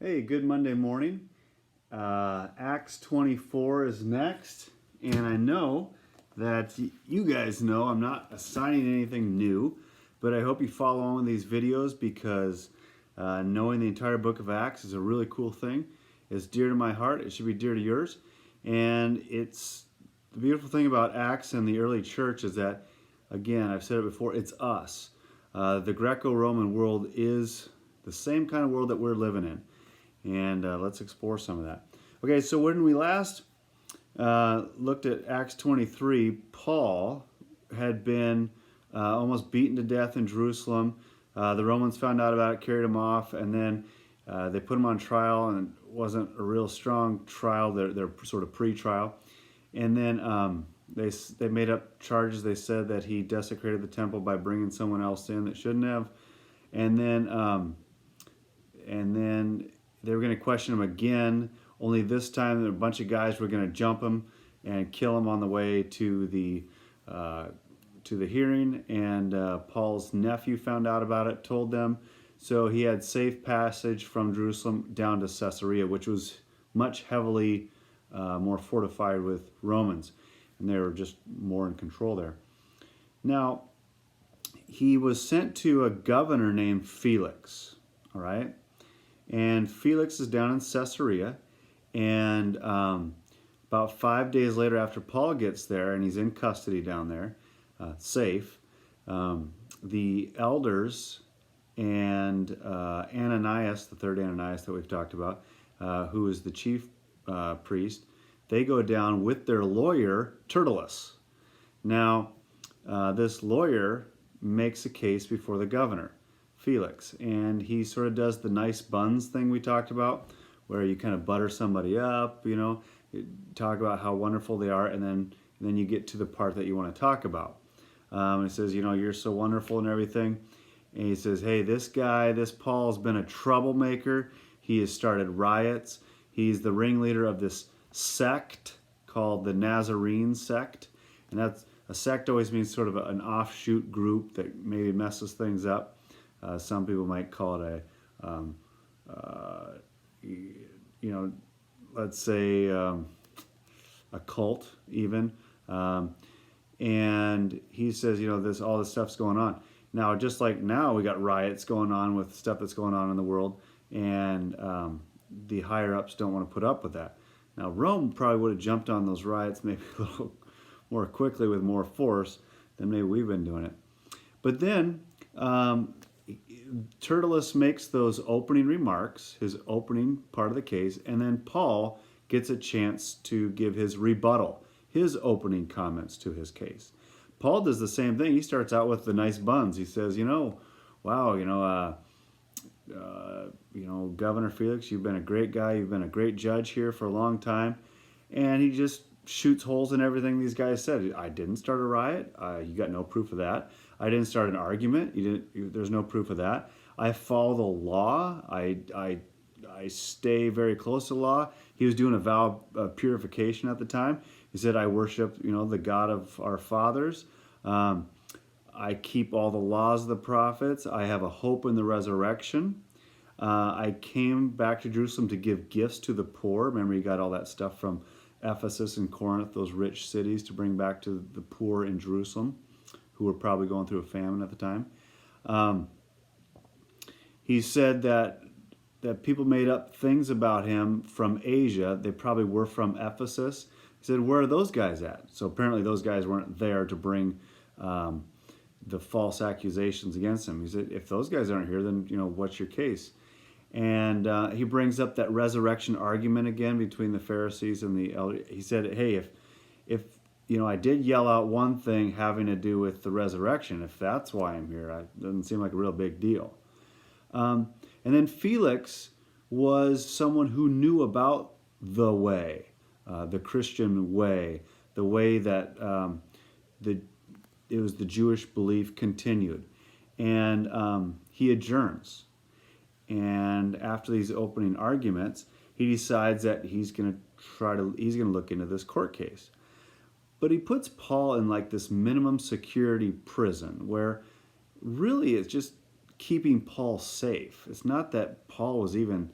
Hey, good Monday morning. Acts 24 is next, and I know that you guys know I'm not assigning anything new, but I hope you follow on with these videos because knowing the entire book of Acts is a really cool thing. It's dear to my heart. It should be dear to yours. And it's the beautiful thing about Acts and the early church is that, again, I've said it before, it's us. The Greco-Roman world is the same kind of world that we're living in. And let's explore some of that. Okay, so when we last looked at Acts 23, Paul had been almost beaten to death in Jerusalem. The Romans found out about it, carried him off, and then they put him on trial, and it wasn't a real strong trial, their sort of pre-trial. And then they made up charges. They said that he desecrated the temple by bringing someone else in that shouldn't have. And then they were going to question him again, only this time a bunch of guys were going to jump him and kill him on the way to the hearing. And Paul's nephew found out about it, told them. So he had safe passage from Jerusalem down to Caesarea, which was much heavily more fortified with Romans. And they were just more in control there. Now, he was sent to a governor named Felix, all right? And Felix is down in Caesarea, and about 5 days later after Paul gets there, and he's in custody down there, safe, the elders and Ananias, the third Ananias that we've talked about, who is the chief priest, they go down with their lawyer, Tertullus. Now, this lawyer makes a case before the governor, Felix, and he sort of does the nice buns thing we talked about, where you kind of butter somebody up, you talk about how wonderful they are, and then you get to the part that you want to talk about. He says, you're so wonderful and everything, and he says, hey, this Paul's been a troublemaker. He has started riots. He's the ringleader of this sect called the Nazarene sect, and that's a sect always means sort of an offshoot group that maybe messes things up. Some people might call it let's say a cult even. And he says, all this stuff's going on. Now, just like now, we got riots going on with stuff that's going on in the world, and the higher-ups don't want to put up with that. Now, Rome probably would have jumped on those riots maybe a little more quickly with more force than maybe we've been doing it. But then Tertullus makes those opening remarks, his opening part of the case, and then Paul gets a chance to give his rebuttal, his opening comments to his case. Paul does the same thing. He starts out with the nice buns. He says, wow, Governor Felix, you've been a great guy. You've been a great judge here for a long time. And he just shoots holes in everything these guys said. I didn't start a riot. You got no proof of that. I didn't start an argument. There's no proof of that. I follow the law. I stay very close to the law. He was doing a vow of purification at the time. He said, I worship, the God of our fathers. I keep all the laws of the prophets. I have a hope in the resurrection. I came back to Jerusalem to give gifts to the poor. Remember, he got all that stuff from Ephesus and Corinth, those rich cities, to bring back to the poor in Jerusalem, who were probably going through a famine at the time. He said that people made up things about him from Asia. They probably were from Ephesus. He said, where are those guys at? So apparently those guys weren't there to bring the false accusations against him. He said, if those guys aren't here, then, what's your case? And he brings up that resurrection argument again between the Pharisees and the elders. He said, hey, if I did yell out one thing having to do with the resurrection, if that's why I'm here, it doesn't seem like a real big deal. And then Felix was someone who knew about the way, the Christian way, the way that it was the Jewish belief continued. And he adjourns. And after these opening arguments, he decides that he's going to look into this court case. But he puts Paul in like this minimum security prison where really it's just keeping Paul safe. It's not that Paul was even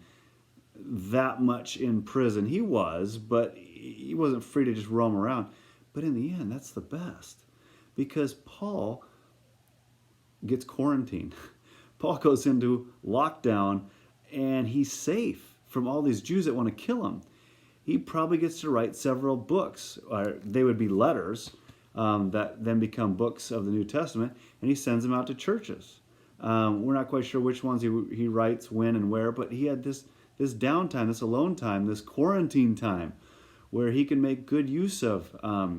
that much in prison. He was, but he wasn't free to just roam around. But in the end, that's the best, because Paul gets quarantined. Paul goes into lockdown, and he's safe from all these Jews that want to kill him. He probably gets to write several books. They would be letters that then become books of the New Testament, and he sends them out to churches. We're not quite sure which ones he writes, when and where, but he had this downtime, this alone time, this quarantine time, where he can make good use of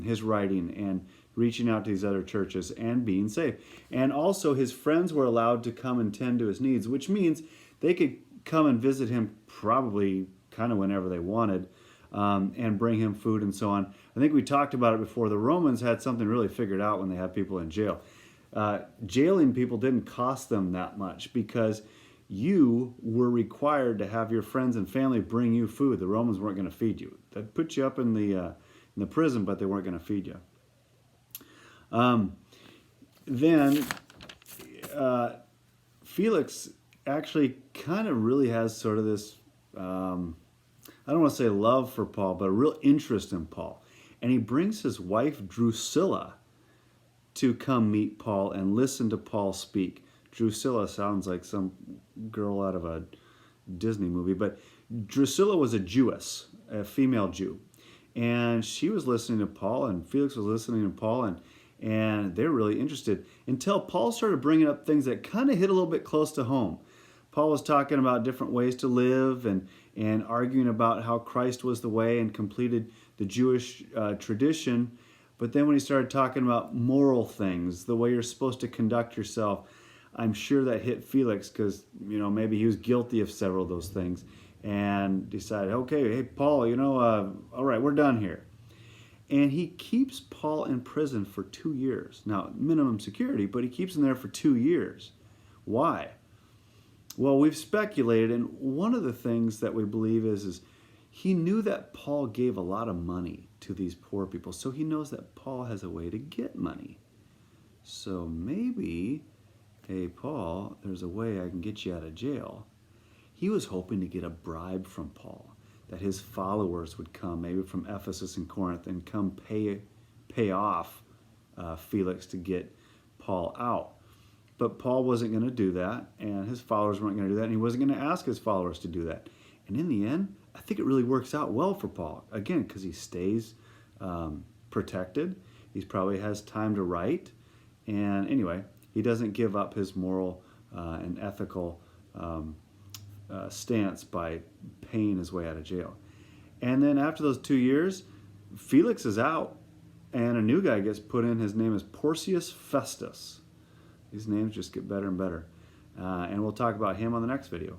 his writing and reaching out to these other churches and being safe. And also his friends were allowed to come and tend to his needs, which means they could come and visit him probably kind of whenever they wanted, and bring him food and so on. I think we talked about it before. The Romans had something really figured out when they had people in jail. Jailing people didn't cost them that much, because you were required to have your friends and family bring you food. The Romans weren't going to feed you. They'd put you up in the prison, but they weren't going to feed you. Then Felix actually kind of really has sort of this, I don't want to say love for Paul, but a real interest in Paul. And he brings his wife Drusilla to come meet Paul and listen to Paul speak. Drusilla sounds like some girl out of a Disney movie, but Drusilla was a Jewess, a female Jew. And she was listening to Paul, and Felix was listening to Paul, and they're really interested, until Paul started bringing up things that kind of hit a little bit close to home. Paul was talking about different ways to live and arguing about how Christ was the way and completed the Jewish tradition. But then when he started talking about moral things, the way you're supposed to conduct yourself, I'm sure that hit Felix, because maybe he was guilty of several of those things, and decided, okay, hey, Paul, all right, we're done here. And he keeps Paul in prison for 2 years. Now, minimum security, but he keeps him there for 2 years. Why? Well, we've speculated, and one of the things that we believe is he knew that Paul gave a lot of money to these poor people, so he knows that Paul has a way to get money. So maybe, hey, Paul, there's a way I can get you out of jail. He was hoping to get a bribe from Paul, that his followers would come, maybe from Ephesus and Corinth, and come pay off Felix to get Paul out. But Paul wasn't going to do that, and his followers weren't going to do that, and he wasn't going to ask his followers to do that. And in the end, I think it really works out well for Paul, again, because he stays protected. He probably has time to write, and anyway, he doesn't give up his moral and ethical stance by paying his way out of jail. And then after those 2 years, Felix is out, and a new guy gets put in. His name is Porcius Festus. These names just get better and better. And we'll talk about him on the next video.